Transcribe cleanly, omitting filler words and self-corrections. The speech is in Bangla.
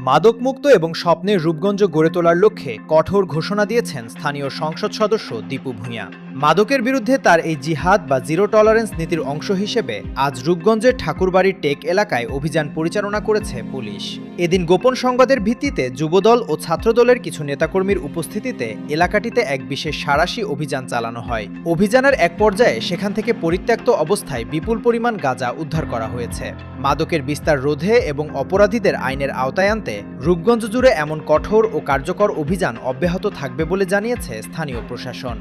মাদকমুক্ত এবং স্বপ্নের রূপগঞ্জ গড়ে তোলার লক্ষ্যে কঠোর ঘোষণা দিয়েছেন স্থানীয় সংসদ সদস্য দীপু ভূঁইয়া। মাদকের বিরুদ্ধে তার এই জিহাদ বা জিরো টলারেন্স নীতির অংশ হিসেবে আজ রূপগঞ্জের ঠাকুরবাড়ির টেক এলাকায় অভিযান পরিচালনা করেছে পুলিশ। এদিন গোপন সংবাদের ভিত্তিতে যুবদল ও ছাত্রদলের কিছু নেতাকর্মীর উপস্থিতিতে এলাকাটিতে এক বিশেষ সাঁড়াশি অভিযান চালানো হয়। অভিযানের এক পর্যায়ে সেখান থেকে পরিত্যক্ত অবস্থায় বিপুল পরিমাণ গাঁজা উদ্ধার করা হয়েছে। মাদকের বিস্তার রোধে এবং অপরাধীদের আইনের আওতায় আনতে রূপগঞ্জ জুড়ে এমন কঠোর ও কার্যকর অভিযান অব্যাহত থাকবে বলে জানিয়েছে স্থানীয় প্রশাসন।